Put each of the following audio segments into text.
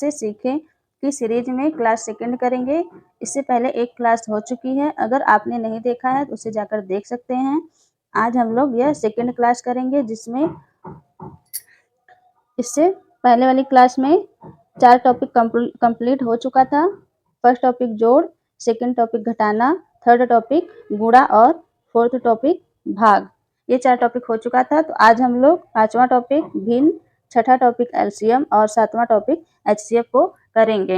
से सीखें की सीरीज में क्लास सेकंड करेंगे। इससे पहले एक क्लास हो चुकी है, अगर आपने नहीं देखा है तो उसे जाकर देख सकते हैं। आज हम लोग यह सेकंड क्लास करेंगे, जिसमें इससे पहले वाली क्लास में 4 टॉपिक कंप्लीट हो चुका था। फर्स्ट टॉपिक जोड़, सेकंड टॉपिक घटाना, थर्ड टॉपिक गुणा और फोर्थ टॉपिक भाग। ये 4 टॉपिक हो चुका था। तो आज हम लोग 5वां टॉपिक भिन्न, छठा टॉपिक एलसीएम और 7वां टॉपिक एचसीएफ को करेंगे।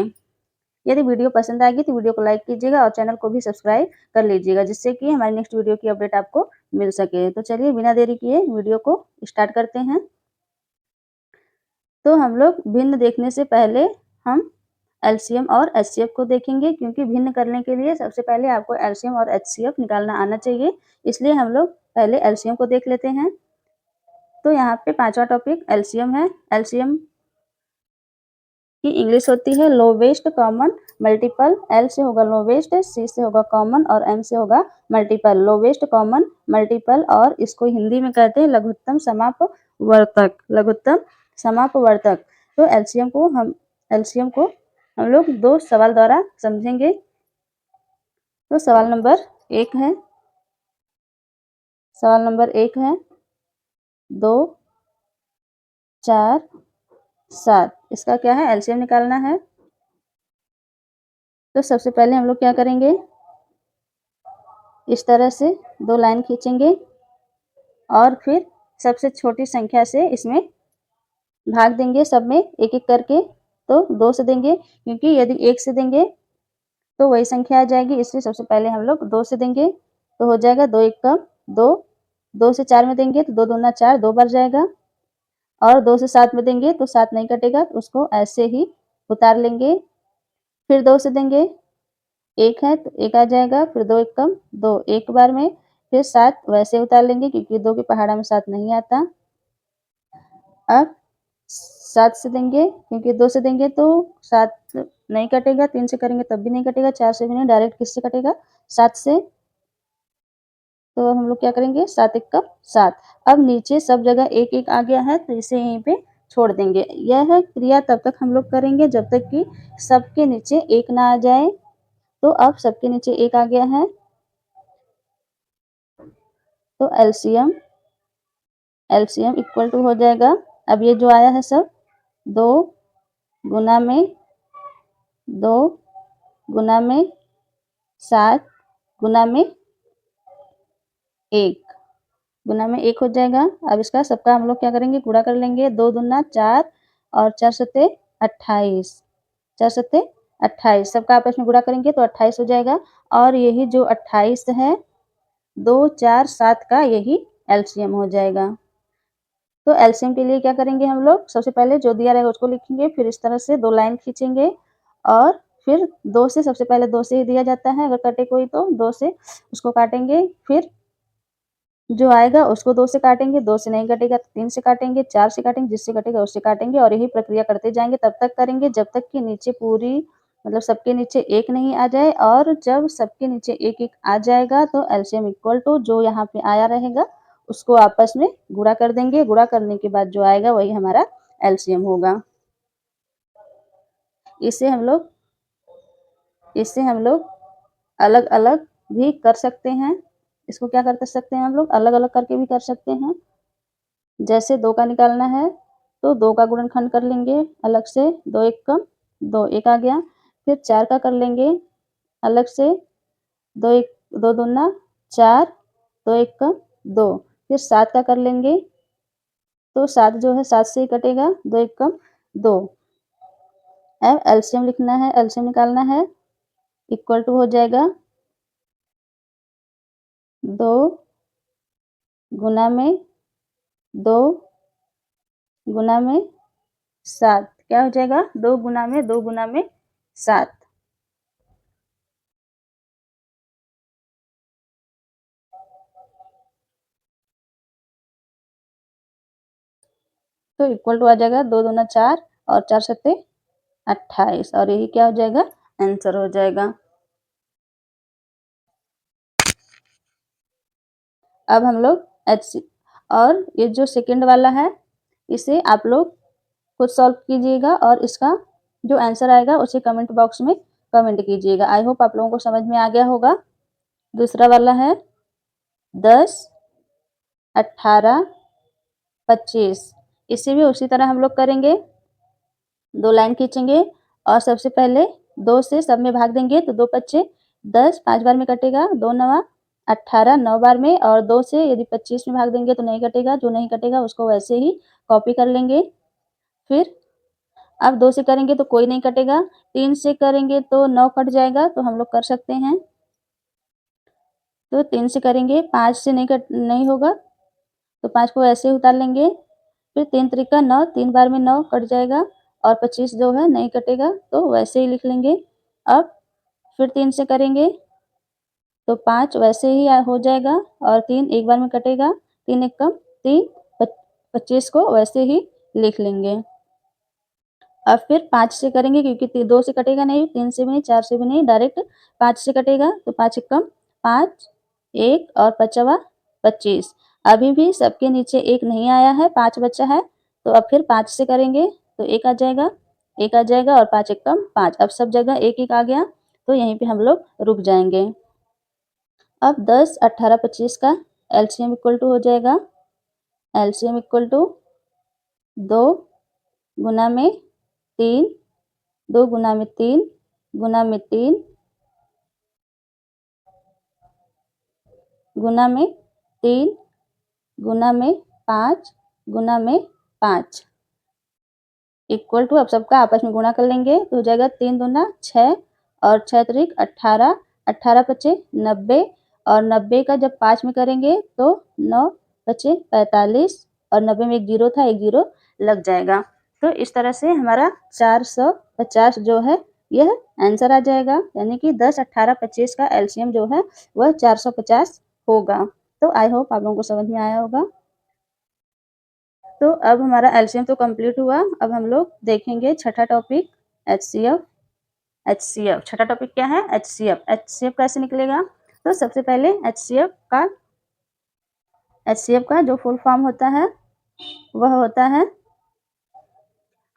यदि वीडियो पसंद आएगी तो वीडियो को लाइक कीजिएगा और चैनल को भी सब्सक्राइब कर लीजिएगा, जिससे कि हमारी नेक्स्ट वीडियो की अपडेट आपको मिल सके। तो चलिए बिना देरी किए वीडियो को स्टार्ट करते हैं। तो हम लोग भिन्न देखने से पहले हम एलसीएम और एचसीएफ को देखेंगे, क्योंकि भिन्न करने के लिए सबसे पहले आपको एलसीएम और एचसीएफ निकालना आना चाहिए। इसलिए हम लोग पहले एलसीएम को देख लेते हैं। तो यहाँ पे 5वां टॉपिक एलसीएम है। एलसीएम की इंग्लिश होती है लोवेस्ट कॉमन मल्टीपल। एल से होगा लोवेस्ट, सी से होगा कॉमन और एम से होगा मल्टीपल। लोवेस्ट कॉमन मल्टीपल, और इसको हिंदी में कहते हैं लघुत्तम समापवर्तक। लघुत्तम समापवर्तक। तो एलसीएम को हम लोग 2 सवाल द्वारा समझेंगे। तो सवाल नंबर 1 है 2, 4, 7। इसका क्या है, एलसीएम निकालना है। तो सबसे पहले हम लोग क्या करेंगे, इस तरह से 2 लाइन खींचेंगे और फिर सबसे छोटी संख्या से इसमें भाग देंगे, सब में एक एक करके। तो 2 से देंगे, क्योंकि यदि 1 से देंगे तो वही संख्या आ जाएगी, इसलिए सबसे पहले हम लोग 2 से देंगे। तो हो जाएगा 2 1 कम 2। 2 से 4 में देंगे तो 2 दूना 4, 2 बार जाएगा। और 2 से 7 में देंगे तो 7 नहीं कटेगा, तो उसको ऐसे ही उतार लेंगे। फिर 2 से देंगे, 1 है तो 1 आ जाएगा। फिर 2 1 कम 2, एक बार में। फिर 7 वैसे उतार लेंगे, क्योंकि 2 की पहाड़ा में 7 नहीं आता। अब 7 से देंगे, क्योंकि 2 से देंगे तो 7 नहीं कटेगा, 3 से करेंगे तब भी नहीं कटेगा, 4 से भी नहीं, डायरेक्ट किससे कटेगा, 7 से। तो हम लोग क्या करेंगे, 7 1 कम 7। अब नीचे सब जगह 1 1 आ गया है, तो इसे यहीं पे छोड़ देंगे। यह क्रिया तब तक हम लोग करेंगे जब तक कि सबके नीचे 1 ना आ जाए। तो अब सबके नीचे 1 आ गया है। तो एलसीएम इक्वल टू हो जाएगा, अब ये जो आया है सब 2 गुना में 2 गुना में 7 गुना में 1 गुना में 1 हो जाएगा। अब इसका सबका हम लोग क्या करेंगे, गुणा कर लेंगे। 2 दूना 4 और 4 सत्ते 28, 4 सत्ते 28, सबका आपस में गुणा करेंगे तो 28 हो जाएगा। और यही जो 28 है 2 4 7 का यही एलसीएम हो जाएगा। तो एलसीएम के लिए क्या करेंगे, हम लोग सबसे पहले जो दिया रहेगा उसको लिखेंगे, फिर इस तरह से 2 लाइन खींचेंगे और फिर 2 से, सबसे पहले 2 से ही दिया जाता है, अगर कटे कोई तो 2 से उसको काटेंगे। फिर जो आएगा उसको 2 से काटेंगे, 2 से नहीं कटेगा तो 3 से काटेंगे, 4 से काटेंगे, जिससे कटेगा उससे काटेंगे, और यही प्रक्रिया करते जाएंगे। तब तक करेंगे जब तक कि नीचे पूरी, मतलब सबके नीचे 1 नहीं आ जाए। और जब सबके नीचे 1 1 आ जाएगा तो एलसीएम इक्वल टू जो यहाँ पे आया रहेगा उसको आपस में गुणा कर देंगे। गुणा करने के बाद जो आएगा वही हमारा एलसीएम होगा। इससे हम लोग अलग अलग भी कर सकते हैं। इसको क्या कर सकते हैं, हम लोग अलग अलग करके भी कर सकते हैं। जैसे 2 का निकालना है तो 2 का गुणनखंड कर लेंगे अलग से, 2 1 कम 2, 1 आ गया। फिर 4 का कर लेंगे अलग से, 2 1 2 दूना 4, 2 1 कम 2। फिर 7 का कर लेंगे तो 7 जो है 7 से ही कटेगा, 2 1 कम 2। अब एलसीएम लिखना है, एलसीएम निकालना है। इक्वल टू हो जाएगा 2 गुना में 2 गुना में 7, क्या हो जाएगा, 2 गुना में 2 गुना में 7। तो इक्वल टू आ जाएगा 2 दूना 4 और 4 सत्ते 28, और यही क्या हो जाएगा, आंसर हो जाएगा। अब हम लोग और ये जो सेकंड वाला है इसे आप लोग खुद सॉल्व कीजिएगा और इसका जो आंसर आएगा उसे कमेंट बॉक्स में कमेंट कीजिएगा। आई होप आप लोगों को समझ में आ गया होगा। दूसरा वाला है 10, 18, 25। इसे भी उसी तरह हम लोग करेंगे। 2 लाइन खींचेंगे और सबसे पहले 2 से सब में भाग देंगे तो 2 पच्चे 10, 5 बार में कटेगा, 2 नवा 18, 9 बार में, और 2 से यदि 25 में भाग देंगे तो नहीं कटेगा, जो नहीं कटेगा उसको वैसे ही कॉपी कर लेंगे। फिर अब 2 से करेंगे तो कोई नहीं कटेगा, 3 से करेंगे तो 9 कट जाएगा, तो हम लोग कर सकते हैं। तो 3 से करेंगे, 5 से नहीं होगा, तो 5 को ऐसे ही उतार लेंगे। फिर 3 त्रिका 9, 3 बार में 9 कट जाएगा, और 25 जो है नहीं कटेगा, तो वैसे ही लिख लेंगे। अब फिर 3 से करेंगे तो 5 वैसे ही हो जाएगा, और 3 एक बार में कटेगा, 3 एक कम 3, 25 को वैसे ही लिख लेंगे। अब फिर 5 से करेंगे, क्योंकि 2 से कटेगा नहीं, 3 से भी नहीं, 4 से भी नहीं, डायरेक्ट 5 से कटेगा, तो 5 एक कम 5, 1 और 5वां 25। अभी भी सबके नीचे 1 नहीं आया है, 5 बचा है, तो अब फिर 5 से करेंगे तो 1 आ जाएगा, 1 आ जाएगा, और 5 एक कम 5। अब सब जगह 1-1 आ गया, तो यहीं पे हम लोग रुक जाएंगे। अब 10, 18, 25 का एलसीएम इक्वल टू हो जाएगा, एलसीएम इक्वल टू 2 गुना में 3, 2 गुना में 3 गुना में 3 गुना में 3 गुना में 5 गुना में 5 इक्वल टू, अब सबका आपस में गुणा कर लेंगे तो हो जाएगा 3 दूना 6 और 6 त्रिक 18, 18 पचे 90, और 90 का जब 5 में करेंगे तो 9 पचे 45, और 90 में एक जीरो था, एक जीरो लग जाएगा। तो इस तरह से हमारा 450 जो है यह आंसर आ जाएगा, यानी कि 10, 18, 25 का एलसीएम जो है वह 450 होगा। तो आई होप आप लोगों को समझ में आया होगा। तो अब हमारा एलसीएम तो कंप्लीट हुआ। अब हम लोग देखेंगे छठा टॉपिक एचसीएफ। एचसीएफ छठा टॉपिक क्या है? एचसीएफ। एचसीएफ कैसे निकलेगा? तो सबसे पहले एचसीएफ का जो फुल फॉर्म होता है वह होता है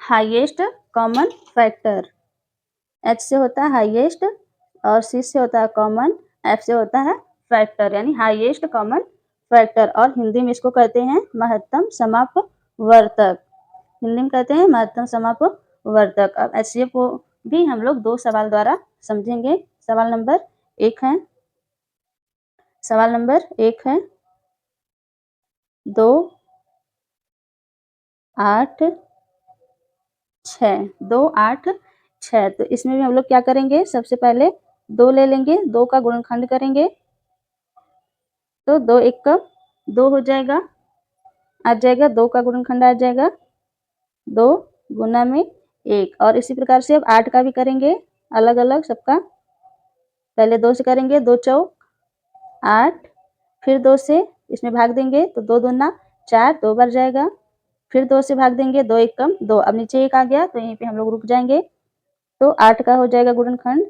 हाईएस्ट कॉमन फैक्टर। एच से होता है हाईएस्ट, और सी से होता है कॉमन, एफ से होता है फैक्टर, यानी हाईएस्ट कॉमन फैक्टर, और हिंदी में इसको कहते हैं महत्तम समापवर्तक। हिंदी में कहते हैं महत्तम समापवर्तक। अब एचसीएफ को भी हम लोग 2 सवाल द्वारा समझेंगे। सवाल नंबर 1 है 2, 8, 6, 2, 8, 6। तो इसमें भी हम लोग क्या करेंगे, सबसे पहले 2 ले लेंगे, 2 का गुणनखंड करेंगे, तो 2 एक का 2 हो जाएगा, आ जाएगा 2 का गुणनखंड आ जाएगा 2 गुना में 1। और इसी प्रकार से अब 8 का भी करेंगे अलग अलग सबका। पहले 2 से करेंगे, 2 चौक 8, फिर 2 से इसमें भाग देंगे तो 2 दूना 4, 2 बार जाएगा, फिर 2 से भाग देंगे, 2 एक कम 2। अब नीचे 1 आ गया तो यहीं पे हम लोग रुक जाएंगे, तो 8 का हो जाएगा गुणनखंड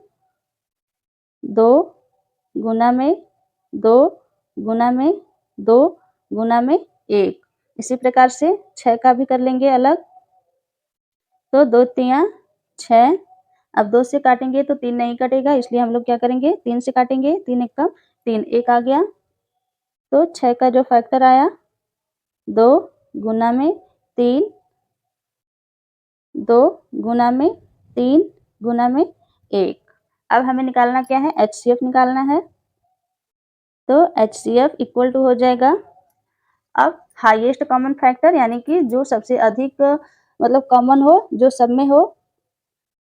2 गुना में 2 गुना में 2 गुना में 1। इसी प्रकार से 6 का भी कर लेंगे अलग, तो 2 तिया 6। अब 2 से काटेंगे तो 3 नहीं कटेगा, इसलिए हम लोग क्या करेंगे, 3 से काटेंगे, 3 एक कम 3, 1 आ गया, तो 6 का जो फैक्टर आया 2 गुना में 3, 2 गुना में 3 गुना में 1। अब हमें निकालना क्या है, एचसीएफ निकालना है, तो एचसीएफ इक्वल टू हो जाएगा, अब हाईएस्ट कॉमन फैक्टर, यानी कि जो सबसे अधिक मतलब कॉमन हो, जो सब में हो।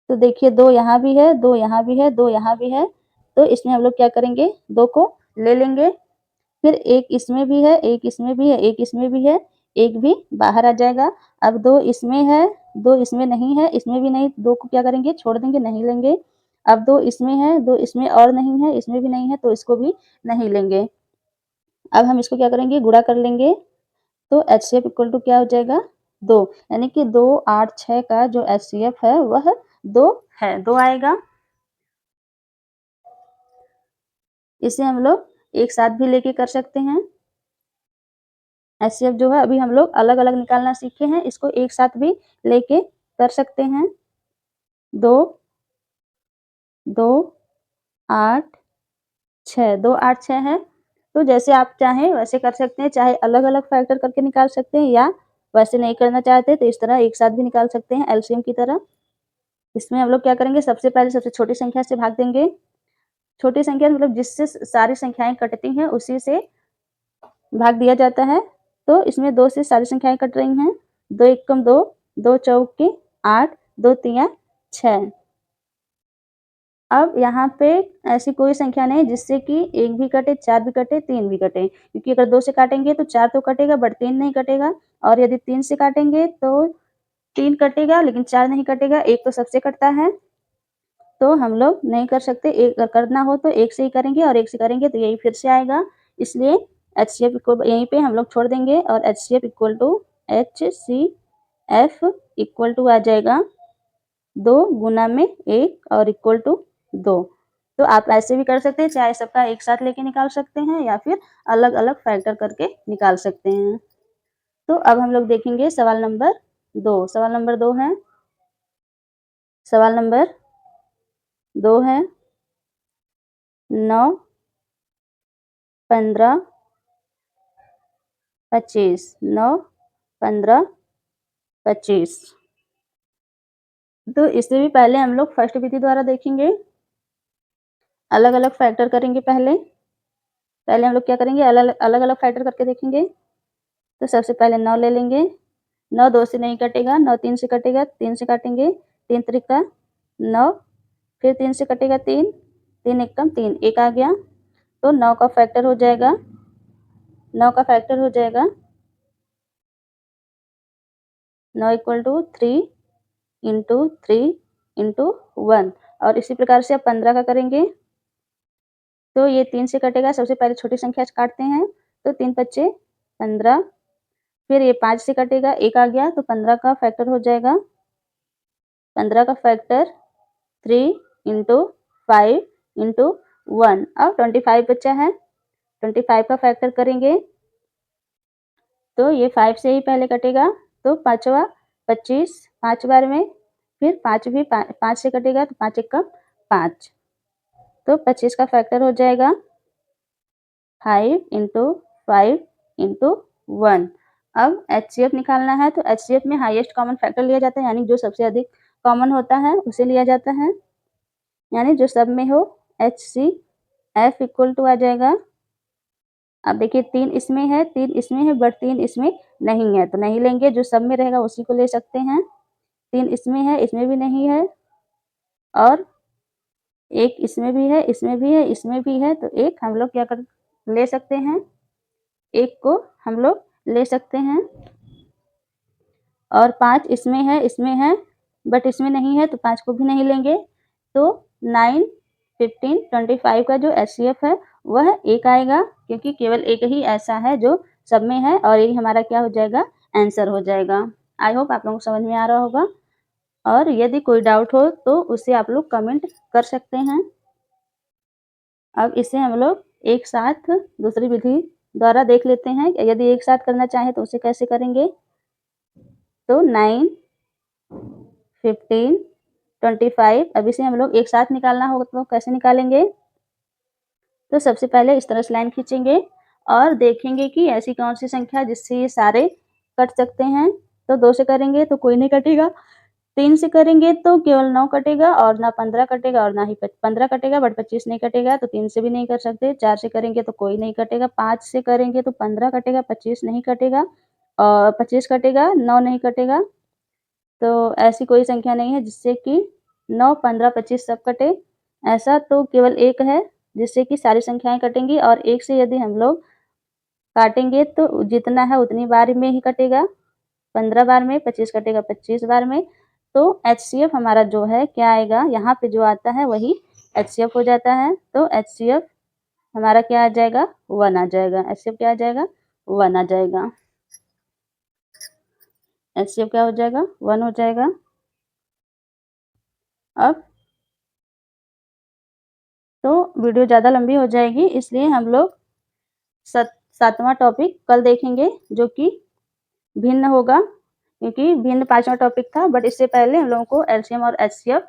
तो देखिए 2 यहाँ भी है, 2 यहाँ भी है, 2 यहाँ भी है, तो इसमें हम लोग क्या करेंगे, 2 को ले लेंगे, फिर 1 इसमें भी है, 1 इसमें भी है, 1 इसमें भी है, 1 भी बाहर आ जाएगा। अब 2 इसमें है, 2 इसमें नहीं है, इसमें भी नहीं, 2 को क्या करेंगे, छोड़ देंगे, नहीं लेंगे। अब 2 इसमें है, 2 इसमें और नहीं है, इसमें भी नहीं है, तो इसको भी नहीं लेंगे। अब हम इसको क्या करेंगे, गुणा कर लेंगे, तो एचसीएफ इक्वल टू क्या हो जाएगा, 2, यानी कि 2, 8, 6 का जो एचसीएफ है वह 2 है, 2 आएगा। इसे हम लोग एक साथ भी लेके कर सकते हैं। एचसीएफ जो है अभी हम लोग अलग अलग निकालना सीखे हैं, इसको एक साथ भी लेके कर सकते हैं। 2, 2, 8, 6, 2, 8, 6 है। तो जैसे आप चाहें वैसे कर सकते हैं, चाहे अलग-अलग फैक्टर करके निकाल सकते हैं या वैसे नहीं करना चाहते तो इस तरह एक साथ भी निकाल सकते हैं एलसीएम की तरह। इसमें हम लोग क्या करेंगे, सबसे पहले सबसे छोटी संख्या से भाग देंगे। छोटी संख्या मतलब जिससे सारी संख्याएँ कटती हैं उसी से भाग दिया जाता है। तो इसमें 2 से सारी संख्याएँ कट रही हैं। 2 एकम 2, 2 चौके 8, 2 तिया 6। अब यहाँ पे ऐसी कोई संख्या नहीं जिससे कि 1 भी कटे, 4 भी कटे, 3 भी कटे, क्योंकि अगर 2 से काटेंगे तो 4 तो कटेगा बट 3 नहीं कटेगा, और यदि 3 से काटेंगे तो 3 कटेगा लेकिन 4 नहीं कटेगा, 1 तो सबसे कटता है। तो हम लोग नहीं कर सकते, एक करना हो तो 1 से ही करेंगे और 1 से करेंगे तो यही फिर से आएगा। इसलिए एचसीएफ को यहीं पे हम लोग छोड़ देंगे और HCF equal to HCF equal to आ जाएगा 2 गुना में 1 और इक्वल टू 2। तो आप ऐसे भी कर सकते हैं, चाहे सबका एक साथ लेके निकाल सकते हैं या फिर अलग-अलग फैक्टर करके निकाल सकते हैं। तो अब हम लोग देखेंगे सवाल नंबर 2। सवाल नंबर 2 है, सवाल नंबर 2 है 9, 15, 25, 9, 15, 25। तो इससे भी पहले हम लोग फर्स्ट विधि द्वारा देखेंगे, अलग-अलग फैक्टर करेंगे पहले। पहले हम लोग क्या करेंगे, अलग-अलग फैक्टर करके देखेंगे। तो सबसे पहले 9 ले लेंगे, 9 2 से नहीं कटेगा, 9 3 से कटेगा, 3 से काटेंगे, 3 त्रिका 9, फिर 3 से कटेगा 3, 3 एकम 3, 1 आ गया, तो 9 का फैक्टर हो जाएगा, 9 का फैक्टर हो जाएगा 9 इक्वल टू 3 इंटू 3 इंटू 1। और इसी प्रकार से अब 15 का करेंगे, तो ये 3 से कटेगा, सबसे पहले छोटी संख्या से काटते हैं, तो 3 पच्चे 15, फिर ये 5 से कटेगा, 1 आ गया, तो 15 का फैक्टर हो जाएगा, 15 का फैक्टर 3 इंटू 5 इंटू 1। अब 25 बचा है, 25 का फैक्टर करेंगे, तो ये 5 से ही पहले कटेगा, तो 5वां 25, 5 बार में, फिर 5 भी 5 से कटेगा, तो 5 एकम 5, तो 25 का फैक्टर हो जाएगा 5 इंटू 5 इंटू 1। अब एचसीएफ निकालना है, तो एचसीएफ में हाईएस्ट कॉमन फैक्टर लिया जाता है, यानी जो सबसे अधिक कॉमन होता है उसे लिया जाता है, यानी जो सब में हो। एचसीएफ इक्वल टू आ जाएगा, अब देखिए 3 इसमें है, 3 इसमें है बट 3 इसमें नहीं है, तो नहीं लेंगे, जो सब में रहेगा उसी को ले सकते हैं। 3 इसमें है, इसमें भी नहीं है, और 1 इसमें भी है, इसमें भी है, इसमें भी है, तो 1 हम लोग क्या कर ले सकते हैं, 1 को हम लोग ले सकते हैं, और 5 इसमें है बट इसमें नहीं है, तो 5 को भी नहीं लेंगे। तो 9, 15, 25 का जो एचसीएफ है वह 1 आएगा, क्योंकि केवल 1 ही ऐसा है जो सब में है, और यही हमारा क्या हो जाएगा, आंसर हो जाएगा। आई होप आप लोगों को समझ में आ रहा होगा, और यदि कोई डाउट हो तो उसे आप लोग कमेंट कर सकते हैं। अब इसे हम लोग एक साथ दूसरी विधि द्वारा देख लेते हैं, यदि एक साथ करना चाहें तो उसे कैसे करेंगे। तो 9, 15, 25, अब इसे हम लोग एक साथ निकालना होगा तो कैसे निकालेंगे। तो सबसे पहले इस तरह से लाइन खींचेंगे और देखेंगे कि ऐसी कौन सी संख्या जिससे ये सारे कट सकते हैं। तो 2 से करेंगे तो कोई नहीं कटेगा, 3 से करेंगे तो केवल 9 कटेगा, और ना 15 कटेगा और ना ही 15 कटेगा बट 25 नहीं कटेगा, तो 3 से भी नहीं कर सकते। 4 से करेंगे तो कोई नहीं कटेगा, 5 से करेंगे तो 15 कटेगा, 25 नहीं कटेगा, और 25 कटेगा, 9 नहीं कटेगा। तो ऐसी कोई संख्या नहीं है जिससे कि 9, 15, 25 सब कटे। ऐसा तो केवल 1 है जिससे कि सारी संख्याएँ कटेंगी, और 1 से यदि हम लोग काटेंगे तो जितना है उतनी बार में ही कटेगा, 15 बार में, 25 कटेगा 25 बार में। तो एचसीएफ हमारा जो है क्या आएगा, यहाँ पे जो आता है वही एचसीएफ हो जाता है। तो एचसीएफ हमारा क्या आ जाएगा, 1 आ जाएगा। एचसीएफ क्या आ जाएगा, 1 आ जाएगा। एचसीएफ क्या हो जाएगा, 1 हो जाएगा। अब तो वीडियो ज़्यादा लंबी हो जाएगी, इसलिए हम लोग 7वां टॉपिक कल देखेंगे, जो कि भिन्न होगा, क्योंकि भिन्न 5वां टॉपिक था, बट इससे पहले हम लोगों को एलसीएम और एचसीएफ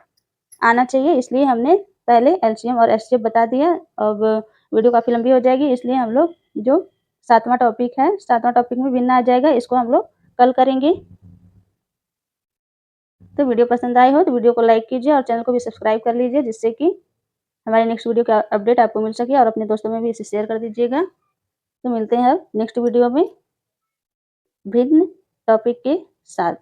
आना चाहिए, इसलिए हमने पहले एलसीएम और एचसीएफ बता दिया। अब वीडियो काफ़ी लंबी हो जाएगी, इसलिए हम लोग जो 7वां टॉपिक है, 7वां टॉपिक में भिन्न आ जाएगा, इसको हम लोग कल करेंगे। तो वीडियो पसंद आए हो तो वीडियो को लाइक कीजिए और चैनल को भी सब्सक्राइब कर लीजिए, जिससे कि हमारे नेक्स्ट वीडियो का अपडेट आपको मिल सके, और अपने दोस्तों में भी इसे शेयर कर दीजिएगा। तो मिलते हैं अब नेक्स्ट वीडियो में भिन्न टॉपिक के साथ।